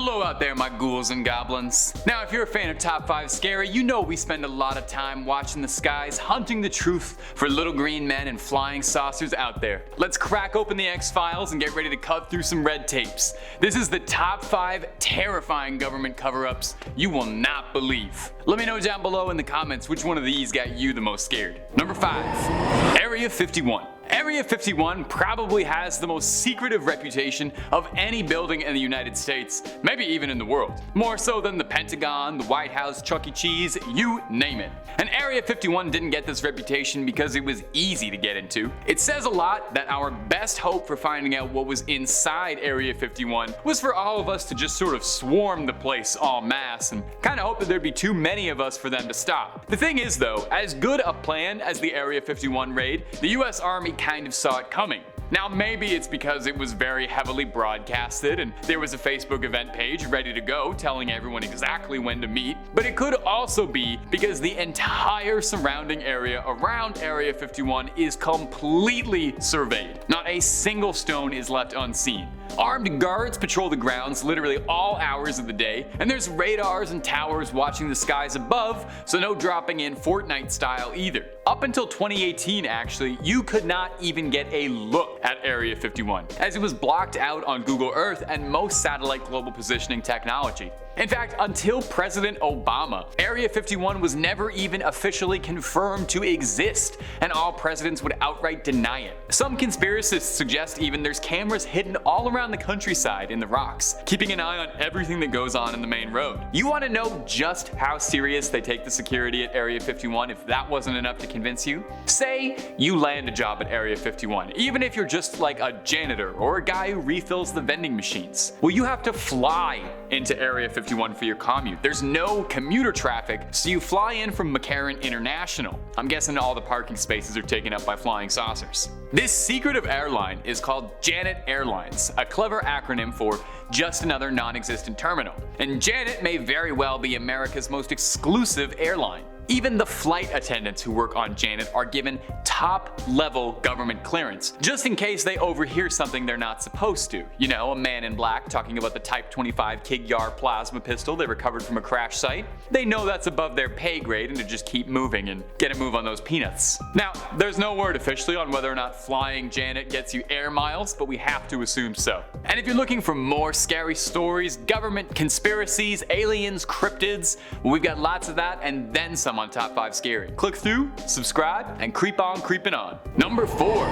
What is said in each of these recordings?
Hello out there, my ghouls and goblins. Now, if you're a fan of Top 5 Scary, you know we spend a lot of time watching the skies, hunting the truth for little green men and flying saucers out there. Let's crack open the X-Files and get ready to cut through some red tapes. This is the top 5 terrifying government cover-ups you will not believe. Let me know down below in the comments which one of these got you the most scared. Number 5. Area 51. Area 51 probably has the most secretive reputation of any building in the United States, maybe even in the world. More so than the Pentagon, the White House, Chuck E. Cheese, you name it. And Area 51 didn't get this reputation because it was easy to get into. It says a lot that our best hope for finding out what was inside Area 51 was for all of us to just sort of swarm the place en masse and kind of hope that there'd be too many of us for them to stop. The thing is though, as good a plan as the Area 51 raid, the US Army kind of saw it coming. Now maybe it's because it was very heavily broadcasted and there was a Facebook event page ready to go telling everyone exactly when to meet, but it could also be because the entire surrounding area around Area 51 is completely surveyed. Not a single stone is left unseen. Armed guards patrol the grounds literally all hours of the day, and there's radars and towers watching the skies above, so no dropping in Fortnite style either. Up until 2018 actually, you could not even get a look at Area 51, as it was blocked out on Google Earth and most satellite global positioning technology. In fact, until President Obama, Area 51 was never even officially confirmed to exist, and all presidents would outright deny it. Some conspiracists suggest even there's cameras hidden all around the countryside in the rocks, keeping an eye on everything that goes on in the main road. You want to know just how serious they take the security at Area 51 if that wasn't enough to convince you? Say you land a job at Area 51, even if you're just like a janitor or a guy who refills the vending machines. Well, you have to fly into Area 51 for your commute. There's no commuter traffic, so you fly in from McCarran International. I'm guessing all the parking spaces are taken up by flying saucers. This secretive airline is called Janet Airlines, a clever acronym for just another non-existent terminal. And Janet may very well be America's most exclusive airline. Even the flight attendants who work on Janet are given top-level government clearance, just in case they overhear something they're not supposed to. You know, a man in black talking about the Type 25 Kig-Yar plasma pistol they recovered from a crash site. They know that's above their pay grade and to just keep moving and get a move on those peanuts. Now, there's no word officially on whether or not flying Janet gets you air miles, but we have to assume so. And if you're looking for more scary stories, government conspiracies, aliens, cryptids, well, we've got lots of that and then some on Top 5 Scary. Click through, subscribe, and keep on creeping on. Number 4.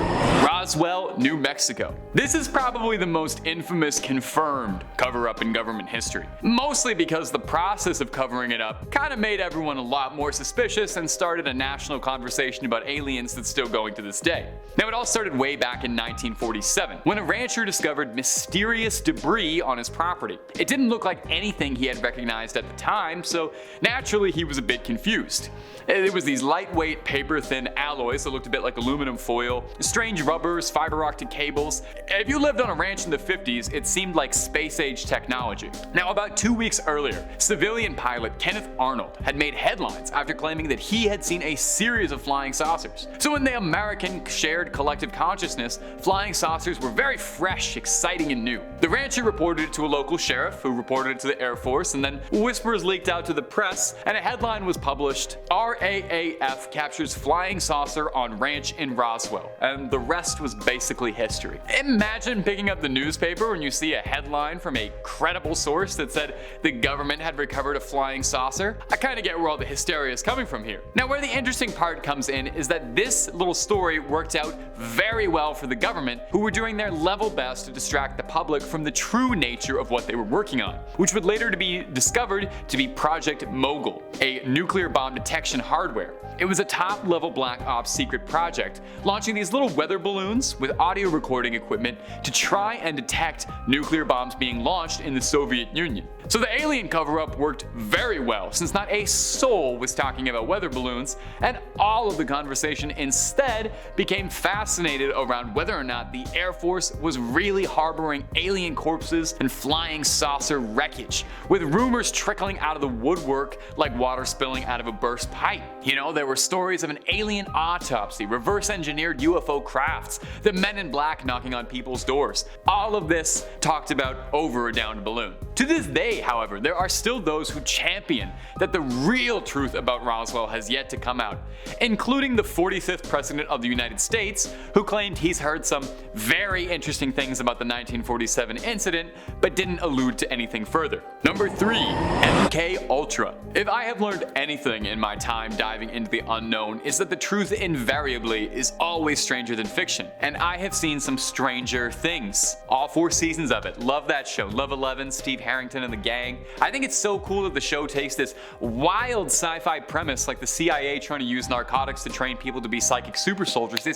Roswell, New Mexico. This is probably the most infamous confirmed cover-up in government history. Mostly because the process of covering it up kind of made everyone a lot more suspicious and started a national conversation about aliens that's still going to this day. Now it all started way back in 1947, when a rancher discovered mysterious debris on his property. It didn't look like anything he had recognized at the time, so naturally he was a bit confused. It was these lightweight paper-thin alloys that looked a bit like aluminum foil, strange rubbers, fiber optic cables. If you lived on a ranch in the 50s, it seemed like space-age technology. Now, about 2 weeks earlier, civilian pilot Kenneth Arnold had made headlines after claiming that he had seen a series of flying saucers. So in the American shared collective consciousness, flying saucers were very fresh, exciting, and new. The rancher reported it to a local sheriff, who reported it to the Air Force, and then whispers leaked out to the press, and a headline was published: RAAF captures flying saucer on ranch in Roswell. And the rest was basically history. Imagine picking up the newspaper when you see a headline from a credible source that said the government had recovered a flying saucer. I kinda get where all the hysteria is coming from here. Now, where the interesting part comes in is that this little story worked out very well for the government, who were doing their level best to distract the public from the true nature of what they were working on, which would later be discovered to be Project Mogul, a nuclear bomb detection hardware. It was a top-level Black Ops secret project, launching these little weather balloons with audio recording equipment to try and detect nuclear bombs being launched in the Soviet Union. So the alien cover-up worked very well, since not a soul was talking about weather balloons, and all of the conversation instead became fast fascinated around whether or not the Air Force was really harboring alien corpses and flying saucer wreckage, with rumors trickling out of the woodwork like water spilling out of a burst pipe. You know, there were stories of an alien autopsy, reverse engineered UFO crafts, the men in black knocking on people's doors. All of this talked about over a downed balloon. To this day, however, there are still those who champion that the real truth about Roswell has yet to come out, including the 45th President of the United States, who claimed he's heard some very interesting things about the 1947 incident, but didn't allude to anything further. Number 3. MK Ultra. If I have learned anything in my time diving into the unknown, is that the truth invariably is always stranger than fiction, and I have seen some stranger things. All 4 seasons of it. Love that show. Love 11, Steve Harrington and the gang. I think it's so cool that the show takes this wild sci-fi premise like the CIA trying to use narcotics to train people to be psychic super soldiers.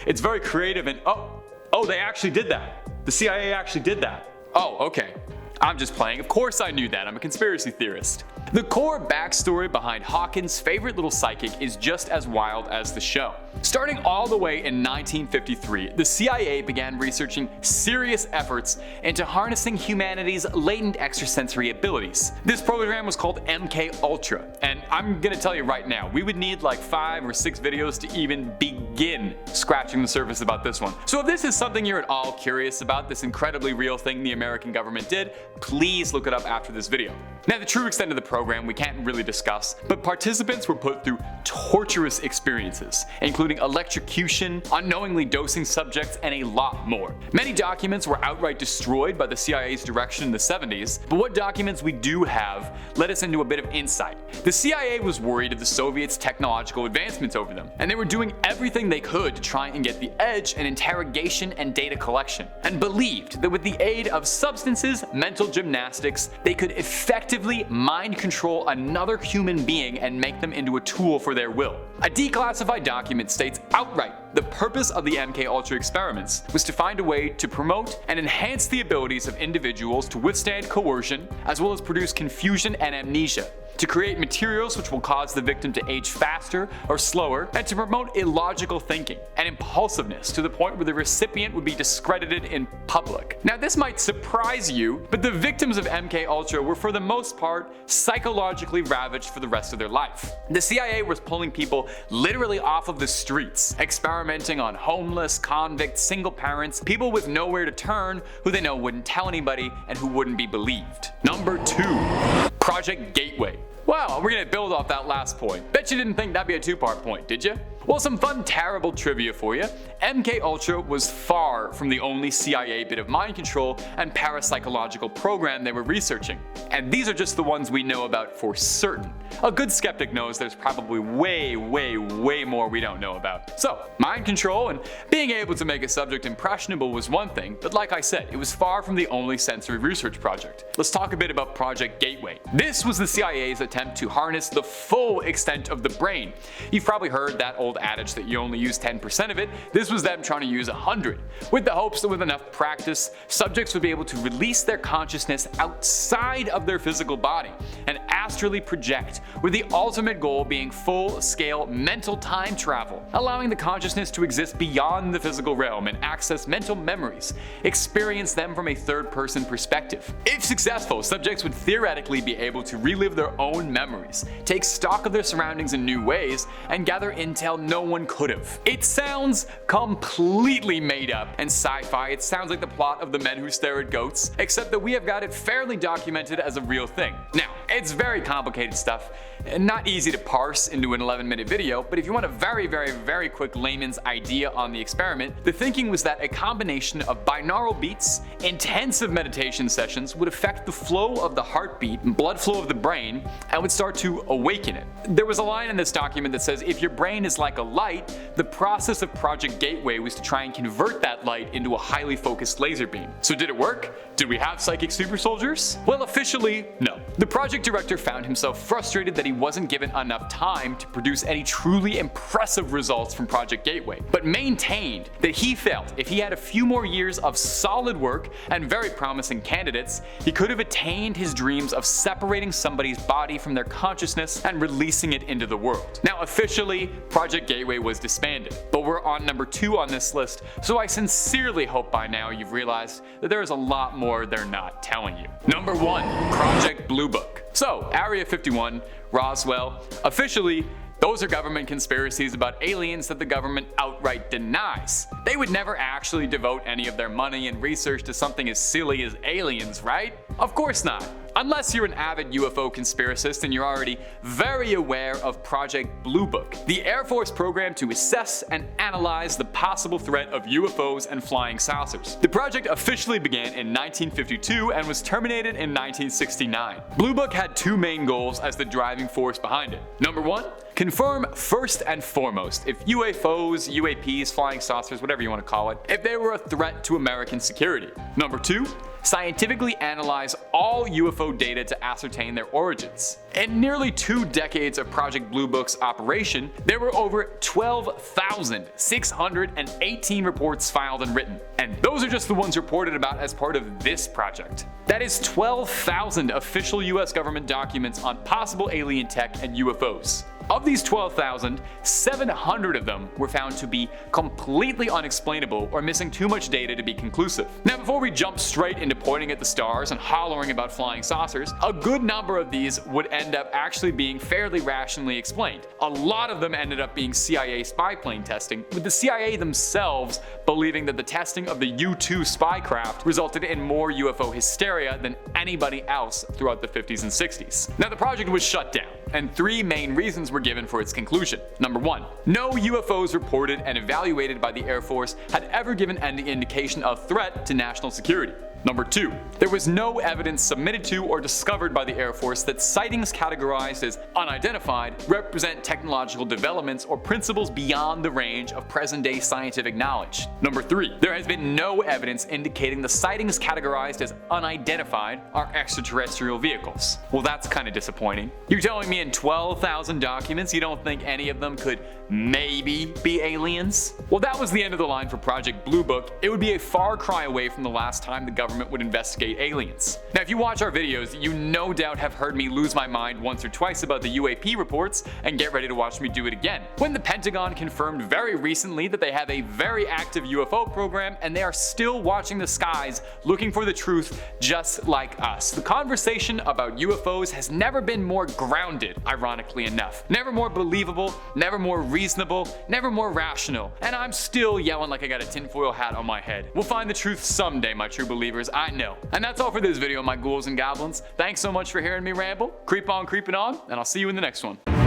It's very creative and oh, they actually did that. The CIA actually did that. Oh, okay. I'm just playing. Of course I knew that. I'm a conspiracy theorist. The core backstory behind Hawkins' favorite little psychic is just as wild as the show. Starting all the way in 1953, the CIA began researching serious efforts into harnessing humanity's latent extrasensory abilities. This program was called MK Ultra, and I'm gonna tell you right now, we would need like 5 or 6 videos to even begin scratching the surface about this one. So if this is something you're at all curious about, this incredibly real thing the American government did, please look it up after this video. Now, the true extent of the program we can't really discuss, but participants were put through torturous experiences, including electrocution, unknowingly dosing subjects, and a lot more. Many documents were outright destroyed by the CIA's direction in the 70s, but what documents we do have let us into a bit of insight. The CIA was worried of the Soviets' technological advancements over them, and they were doing everything they could to try and get the edge in interrogation and data collection, and believed that with the aid of substances, mental gymnastics, they could effectively mind control another human being and make them into a tool for their will. A declassified document states outright the purpose of the MK Ultra experiments was to find a way to promote and enhance the abilities of individuals to withstand coercion, as well as produce confusion and amnesia, to create materials which will cause the victim to age faster or slower, and to promote illogical thinking and impulsiveness to the point where the recipient would be discredited in public. Now, this might surprise you, but the victims of MK Ultra were for the most part psychologically ravaged for the rest of their life. The CIA was pulling people literally off of the streets, experimenting on homeless, convicts, single parents, people with nowhere to turn who they know wouldn't tell anybody and who wouldn't be believed. Number 2. Project Gateway. Wow, we're gonna build off that last point. Bet you didn't think that'd be a 2-part point, did you? Well, some fun, terrible trivia for you. MK Ultra was far from the only CIA bit of mind control and parapsychological program they were researching. And these are just the ones we know about for certain. A good skeptic knows there's probably way more we don't know about. So, mind control and being able to make a subject impressionable was one thing, but like I said, it was far from the only sensory research project. Let's talk a bit about Project Gateway. This was the CIA's attempt to harness the full extent of the brain. You've probably heard that old adage that you only use 10% of it. This was them trying to use 100, with the hopes that with enough practice, subjects would be able to release their consciousness outside of their physical body and astrally project, with the ultimate goal being full-scale mental time travel, allowing the consciousness to exist beyond the physical realm and access mental memories, experience them from a third-person perspective. If successful, subjects would theoretically be able to relive their own memories, take stock of their surroundings in new ways, and gather intel no one could have. It sounds completely made up and sci-fi. It sounds like the plot of The Men Who Stare at Goats, except that we have got it fairly documented as a real thing. Now, it's very complicated stuff, and not easy to parse into an 11-minute video, but if you want a very quick layman's idea on the experiment, the thinking was that a combination of binaural beats, intensive meditation sessions would affect the flow of the heartbeat and blood flow of the brain and would start to awaken it. There was a line in this document that says if your brain is like a light, the process of Project Gateway was to try and convert that light into a highly focused laser beam. So did it work? Did we have psychic super soldiers? Well, officially, no. The project director found himself frustrated that he wasn't given enough time to produce any truly impressive results from Project Gateway, but maintained that he felt if he had a few more years of solid work and very promising candidates, he could have attained his dreams of separating somebody's body from their consciousness and releasing it into the world. Now, officially, Project gateway was disbanded. But we're on number 2 on this list, so I sincerely hope by now you've realized that there is a lot more they're not telling you. Number 1. Project Blue Book. So, Area 51, Roswell, officially, those are government conspiracies about aliens that the government outright denies. They would never actually devote any of their money and research to something as silly as aliens, right? Of course not. Unless you're an avid UFO conspiracist and you're already very aware of Project Blue Book, the Air Force program to assess and analyze the possible threat of UFOs and flying saucers. The project officially began in 1952 and was terminated in 1969. Blue Book had 2 main goals as the driving force behind it. Number 1, confirm first and foremost if UFOs, UAPs, flying saucers, whatever you want to call it, if they were a threat to American security. Number 2, scientifically analyze all UFO data to ascertain their origins. In nearly 2 decades of Project Blue Book's operation, there were over 12,618 reports filed and written. And those are just the ones reported about as part of this project. That is 12,000 official US government documents on possible alien tech and UFOs. Of these 12,000, 700 of them were found to be completely unexplainable or missing too much data to be conclusive. Now, before we jump straight into pointing at the stars and hollering about flying saucers, a good number of these would end up actually being fairly rationally explained. A lot of them ended up being CIA spy plane testing, with the CIA themselves believing that the testing of the U-2 spy craft resulted in more UFO hysteria than anybody else throughout the 50s and 60s. Now, the project was shut down, and 3 main reasons were given for its conclusion. Number 1, no UFOs reported and evaluated by the Air Force had ever given any indication of threat to national security. Number 2, there was no evidence submitted to or discovered by the Air Force that sightings categorized as unidentified represent technological developments or principles beyond the range of present-day scientific knowledge. Number 3, there has been no evidence indicating the sightings categorized as unidentified are extraterrestrial vehicles. Well, that's kind of disappointing. You're telling me in 12,000 documents you don't think any of them could maybe be aliens? Well, that was the end of the line for Project Blue Book. It would be a far cry away from the last time the government would investigate aliens. Now, if you watch our videos, you no doubt have heard me lose my mind once or twice about the UAP reports, and get ready to watch me do it again. When the Pentagon confirmed very recently that they have a very active UFO program and they are still watching the skies looking for the truth just like us. The conversation about UFOs has never been more grounded, ironically enough. Never more believable, never more reasonable, never more rational. And I'm still yelling like I got a tinfoil hat on my head. We'll find the truth someday, my true believers, I know. And that's all for this video, my ghouls and goblins. Thanks so much for hearing me ramble. Creep on creeping on, and I'll see you in the next one.